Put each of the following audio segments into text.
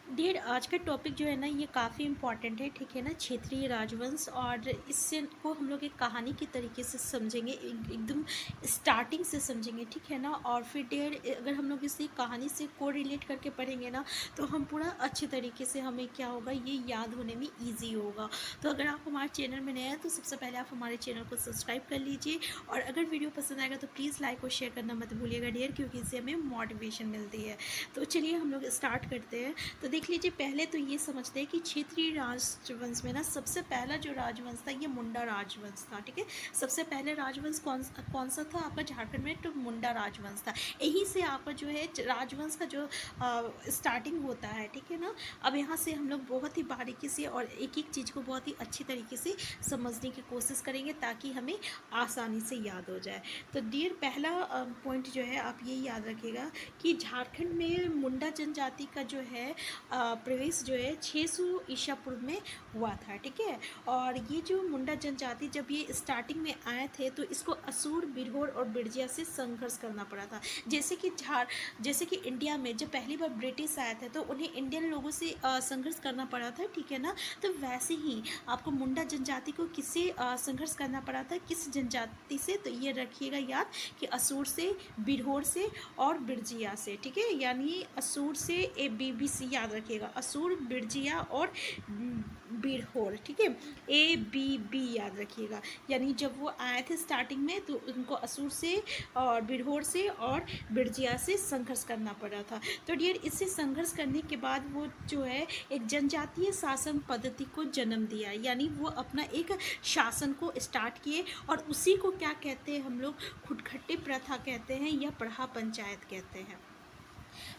Dear, आज का topic जो है ना ये काफ़ी इम्पॉर्टेंट है, ठीक है ना। क्षेत्रीय राजवंश, और इससे को हम लोग एक कहानी की तरीके से समझेंगे, एकदम स्टार्टिंग से समझेंगे, ठीक है ना। और फिर डियर, अगर हम लोग इसी कहानी से को रिलेट करके पढ़ेंगे ना तो हम पूरा अच्छे तरीके से, हमें क्या होगा, ये याद होने में ईजी होगा। तो अगर आप हमारे चैनल में नए हैं तो सबसे पहले आप हमारे चैनल को सब्सक्राइब कर लीजिए, और अगर वीडियो पसंद आएगा तो प्लीज़ लाइक और शेयर करना मत भूलिएगा डियर, क्योंकि इससे हमें मोटिवेशन मिलती है। तो चलिए हम लोग स्टार्ट करते हैं। तो देख लीजिए, पहले तो ये समझते हैं कि क्षेत्रीय राजवंश में ना सबसे पहला जो राजवंश था ये मुंडा राजवंश था, ठीक है। सबसे पहले राजवंश कौन सा था आपका झारखंड में, तो मुंडा राजवंश था। यहीं से आपका जो है राजवंश का जो स्टार्टिंग होता है, ठीक है ना। अब यहाँ से हम लोग बहुत ही बारीकी से और एक एक चीज़ को बहुत ही अच्छी तरीके से समझने की कोशिश करेंगे ताकि हमें आसानी से याद हो जाए। तो डियर, पहला पॉइंट जो है आप ये याद रखिएगा कि झारखंड में मुंडा जनजाति का जो है प्रवेश जो है 600 ईसा पूर्व में हुआ था, ठीक है। और ये जो मुंडा जनजाति जब ये स्टार्टिंग में आए थे तो इसको असुर, बिरहोर और बिरजिया से संघर्ष करना पड़ा था। जैसे कि इंडिया में जब पहली बार ब्रिटिश आए थे तो उन्हें इंडियन लोगों से संघर्ष करना पड़ा था, ठीक है ना। तो वैसे ही आपको मुंडा जनजाति को किससे संघर्ष करना पड़ा था, किस जनजाति से, तो ये रखिएगा याद कि असुर से, बिरहोर से और बिरजिया से, ठीक है। यानी असुर से ABC याद रखिएगा, असुर, बिरजिया और बिरहोर, ठीक है। ABB याद रखिएगा। यानी जब वो आए थे स्टार्टिंग में तो उनको असुर से और बिरहोर से और बिरजिया से संघर्ष करना पड़ा था। तो डियर, इससे संघर्ष करने के बाद वो जो है एक जनजातीय शासन पद्धति को जन्म दिया, यानी वो अपना एक शासन को स्टार्ट किए, और उसी को क्या कहते हैं हम लोग, खुटखट्टी प्रथा कहते हैं या प्रहा पंचायत कहते हैं,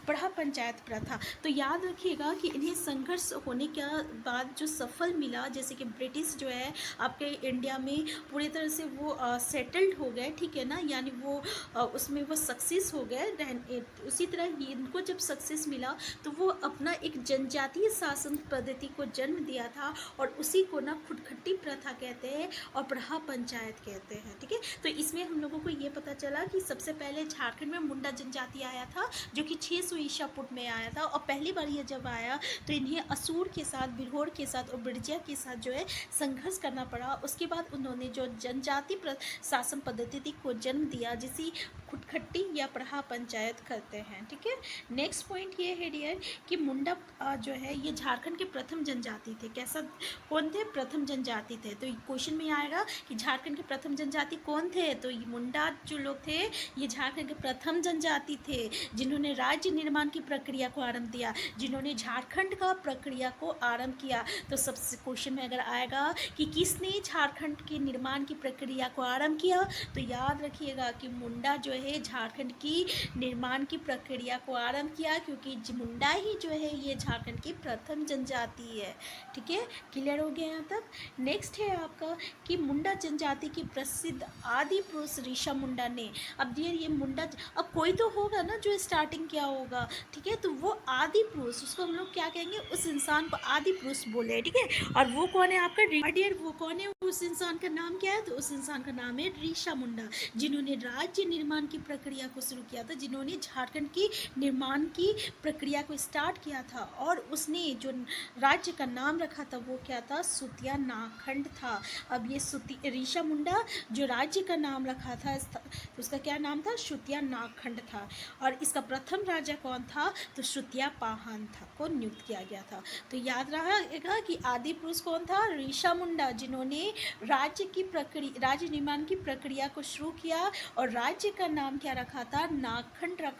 प्रहा पंचायत प्रथा। तो याद रखिएगा कि इन्हें संघर्ष होने के बाद जो सफल मिला, जैसे कि ब्रिटिश जो है आपके इंडिया में पूरी तरह से वो सेटल्ड हो गए, ठीक है ना। यानी वो उसमें वो सक्सेस हो गए। उसी तरह इनको जब सक्सेस मिला तो वो अपना एक जनजातीय शासन पद्धति को जन्म दिया था, और उसी को ना खुटखट्टी प्रथा कहते हैं और प्रहा पंचायत कहते हैं, ठीक है। तो इसमें हम लोगों को ये पता चला कि सबसे पहले झारखंड में मुंडा जनजाति आया था जो कि 600 ईसा पूर्व में आया था, और पहली बार ये जब आया तो इन्हें असुर के साथ, बिरहोर के साथ और बिरजिया के साथ जो है संघर्ष करना पड़ा। उसके बाद उन्होंने जो जनजाति शासन पद्धति को जन्म दिया, जिसे खुटखट्टी या प्रहा पंचायत करते हैं, ठीक है। नेक्स्ट पॉइंट ये है डियर कि मुंडा जो है ये झारखंड के प्रथम जनजाति थे। कैसा, कौन थे, प्रथम जनजाति थे। तो क्वेश्चन में आएगा कि झारखंड के प्रथम जनजाति कौन थे, तो मुंडा जो लोग थे ये झारखंड के प्रथम जनजाति थे जिन्होंने राज्य निर्माण की प्रक्रिया को आरंभ दिया, जिन्होंने झारखंड का प्रक्रिया को आरंभ किया। तो सबसे क्वेश्चन में अगर आएगा कि किसने झारखंड के निर्माण की प्रक्रिया को आरंभ किया, तो याद रखिएगा कि मुंडा जो है झारखंड की निर्माण की प्रक्रिया को आरंभ किया, क्योंकि मुंडा ही जो है ये झारखंड की प्रथम जनजाति है, ठीक है। क्लियर हो गया यहाँ तक। नेक्स्ट है आपका कि मुंडा जनजाति की प्रसिद्ध आदि पुरुष ऋषा मुंडा ने, अब डियर ये मुंडा, अब कोई तो होगा ना जो स्टार्टिंग किया होगा, ठीक है। तो वो आदि पुरुष, उसको हम लोग क्या कहेंगे, उस इंसान को आदि पुरुष बोले, ठीक है। और वो कौन है आपका डियर, वो कौन है, उस इंसान का नाम क्या है, तो उस इंसान का नाम है ऋषा मुंडा, जिन्होंने राज्य निर्माण की प्रक्रिया को शुरू किया था, जिन्होंने झारखंड की निर्माण की प्रक्रिया को स्टार्ट किया था। और उसने जो राज्य का नाम रखा था वो क्या था, सुतिया नाखंड था। अब ये ऋषा मुंडा जो राज्य का नाम रखा था तो उसका क्या नाम था, शुतिया नाखंड था। और इसका प्रथम राजा कौन था, तो शुतिया पाहन था को नियुक्त किया गया था। तो याद रहेगा कि आदि पुरुष कौन था, ऋषा मुंडा, जिन्होंने राज्य निर्माण की प्रक्रिया को शुरू किया, और राज्य का नाम क्या रखा था,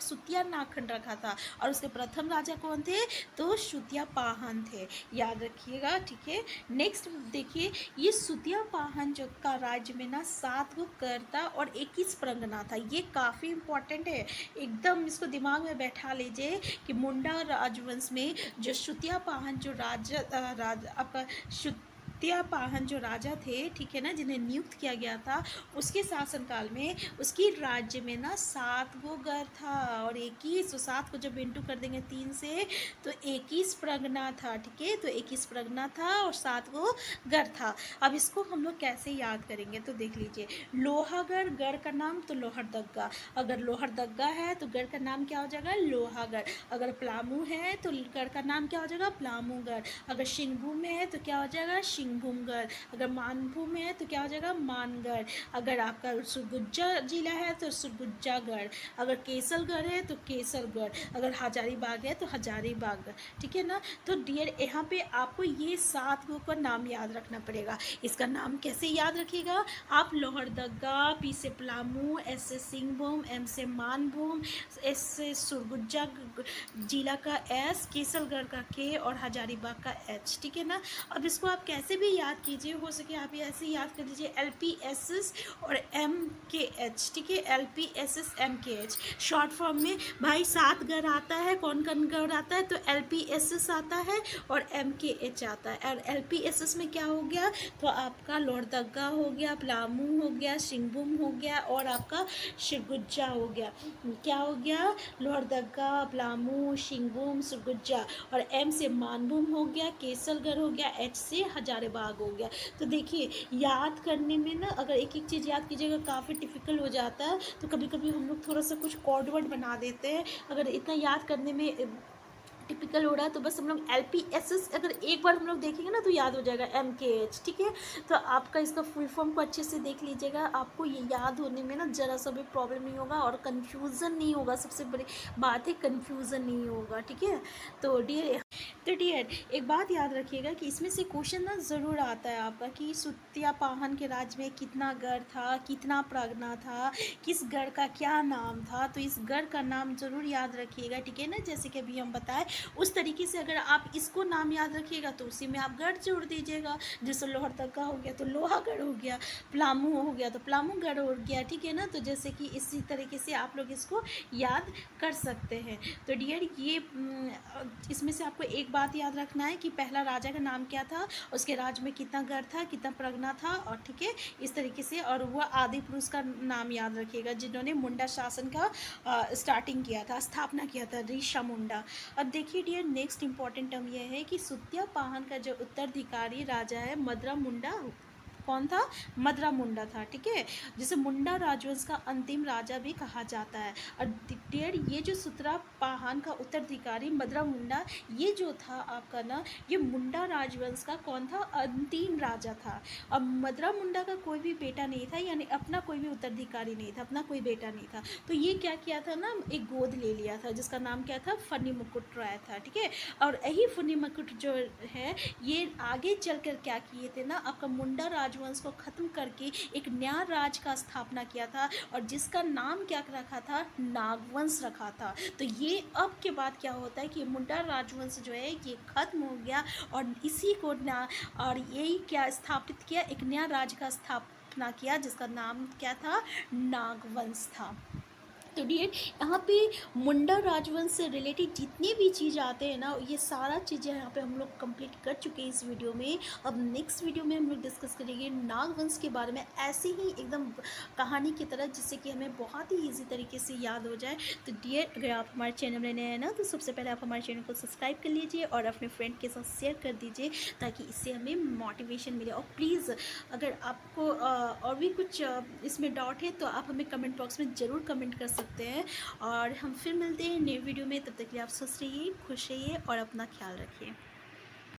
शुतिया नाखंड रखा था। और उसके प्रथम राजा कौन थे, तो शुतिया पाहन थे, याद रखिएगा, ठीक है। नेक्स्ट देखिए, ये शुतिया पाहन जो का राज्य में ना 7 गो करता और 21 परगना था। ये काफ़ी इंपॉर्टेंट है, एकदम इसको दिमाग में बैठा लीजिए कि मुंडा राजवंश में जो शुतिया पाहन जो आपका सुत्यापाहन जो राजा थे, ठीक है ना, जिन्हें नियुक्त किया गया था, उसके शासनकाल में उसकी राज्य में ना 7 गो गढ़ था और 21, तो 7 को जब इंटू कर देंगे 3 से तो 21 परगना था, ठीक है। तो 21 परगना था और 7 गो गढ़ था। अब इसको हम लोग कैसे याद करेंगे, तो देख लीजिए, लोहागढ़ गढ़ का नाम तो लोहरदग्गा, अगर लोहरदग्गा है तो गढ़ का नाम क्या हो जाएगा, लोहागढ़। अगर पलामू है तो गढ़ का नाम क्या हो जाएगा, पलामूगढ़। अगर सिंहभूम में है तो क्या हो जाएगा, सिंहभूमगढ़। अगर मानभूम में है तो क्या हो जाएगा, मानगढ़। अगर आपका सरगुजा जिला है तो सरगुजागढ़। अगर केसरगढ़ है तो केसरगढ़। अगर हजारीबाग है तो हजारीबाग, ठीक है ना। तो डियर, यहाँ पे आपको ये 7 गो का नाम याद रखना पड़ेगा। इसका नाम कैसे याद रखिएगा आप, लोहरदग्गा, पी से पलामू, एस से सिंहभूम, एम से मानभूम, एस से सुरगुजा जिला का एस, केसरगढ़ का के और हजारीबाग का एच, ठीक है ना। अब इसको आप कैसे भी याद कीजिए, हो सके आप ऐसे याद कर लीजिए, LPSS और MKH, ठीक है, LPSS MKH शॉर्ट फॉर्म में। भाई 7 गढ़ आता है, कौन कौन गढ़ आता है, तो LPSS आता है और MKH आता है। और LPSS में क्या हो गया, तो आपका लोहरदग्गा हो गया, पलामू हो गया, सिंहभूम हो गया और आपका सरगुजा हो गया। क्या हो गया, लोहरदग्गा, पलामू, सिंहभूम, सरगुजा। और M से मानभूम हो गया, केसरगढ़ हो गया, H से हजारीबाग हो गया। तो देखिए, याद करने में ना अगर एक एक चीज़ याद कीजिएगा काफ़ी डिफिकल्ट हो जाता है, तो कभी कभी हम लोग थोड़ा सा कुछ कॉर्ड वर्ड बना देते हैं। अगर इतना याद करने में टिपिकल हो रहा है तो बस हम लोग LPSS अगर एक बार हम लोग देखेंगे ना तो याद हो जाएगा, MKH, ठीक है। तो आपका इसका फुल फॉर्म को अच्छे से देख लीजिएगा, आपको ये याद होने में ना ज़रा सा भी प्रॉब्लम नहीं होगा और कन्फ्यूज़न नहीं होगा। सबसे बड़ी बात है कन्फ्यूज़न नहीं होगा, ठीक है। तो डियर एक बात याद रखिएगा कि इसमें से क्वेश्चन ना ज़रूर आता है आपका कि सुत्यापाहन के राज्य में कितना गढ़ था, कितना परगना था, किस गढ़ का क्या नाम था। तो इस गढ़ का नाम ज़रूर याद रखिएगा, ठीक है ना। जैसे कि अभी हम बताएं उस तरीके से अगर आप इसको नाम याद रखिएगा तो उसी में आप गढ़ जोड़ दीजिएगा। जैसे लोहरदग्गा हो गया तो लोहागढ़ हो गया, पलामू हो गया तो पलामूगढ़ हो गया, ठीक है ना। तो जैसे कि इसी तरीके से आप लोग इसको याद कर सकते हैं। तो डियर ये इसमें से आपको एक बात याद रखना है कि पहला राजा का नाम क्या था, उसके राज्य में कितना गढ़ था, कितना परगना था, और ठीक है इस तरीके से। और वह आदि पुरुष का नाम याद रखिएगा जिन्होंने मुंडा शासन का स्टार्टिंग किया था, स्थापना किया था, ऋषा मुंडा। अब देखिए डियर, नेक्स्ट इंपॉर्टेंट टर्म यह है कि सुत्यापाहन का जो उत्तराधिकारी राजा है मदरा मुंडा, कौन था, मदरा मुंडा था, ठीक है। जिसे मुंडा राजवंश का अंतिम राजा भी कहा जाता है। और डियर ये जो सुत्यापाहन का उत्तराधिकारी मदरा मुंडा, ये जो था आपका ना, ये मुंडा राजवंश का कौन था, अंतिम राजा था। अब मदरा मुंडा का कोई भी बेटा नहीं था, यानी अपना कोई भी उत्तराधिकारी नहीं था, अपना कोई बेटा नहीं था। तो ये क्या किया था ना, एक गोद ले लिया था जिसका नाम क्या था, फनी मुकुट राय था, ठीक है। और यही फनी मुकुट जो है ये आगे चलकर क्या किए थे ना, आपका मुंडा राजवंश को खत्म करके एक नया राज का स्थापना किया था और जिसका नाम क्या रखा था, नागवंश रखा था। तो ये अब के बाद क्या होता है कि मुंडा राजवंश जो है ये खत्म हो गया और इसी को और यही क्या स्थापित किया, एक नया राज का स्थापना किया जिसका नाम क्या था, नागवंश था। तो डियर यहाँ पे मुंडा राजवंश से रिलेटेड जितनी भी चीज़ आते हैं ना, ये सारा चीज़ें यहाँ पे हम लोग कंप्लीट कर चुके हैं इस वीडियो में। अब नेक्स्ट वीडियो में हम लोग डिस्कस करेंगे नागवंश के बारे में, ऐसे ही एकदम कहानी की तरह, जिससे कि हमें बहुत ही ईजी तरीके से याद हो जाए। तो डियर अगर आप हमारे चैनल में नए हैं ना, तो सबसे पहले आप हमारे चैनल को सब्सक्राइब कर लीजिए और अपने फ्रेंड के साथ शेयर कर दीजिए ताकि इससे हमें मोटिवेशन मिले। और प्लीज़ अगर आपको और भी कुछ इसमें डाउट है तो आप हमें कमेंट बॉक्स में ज़रूर कमेंट कर सकते हैं। और हम फिर मिलते हैं नए वीडियो में, तब तक के लिए आप स्वस्थ रहिए, खुश रहिए और अपना ख्याल रखिए।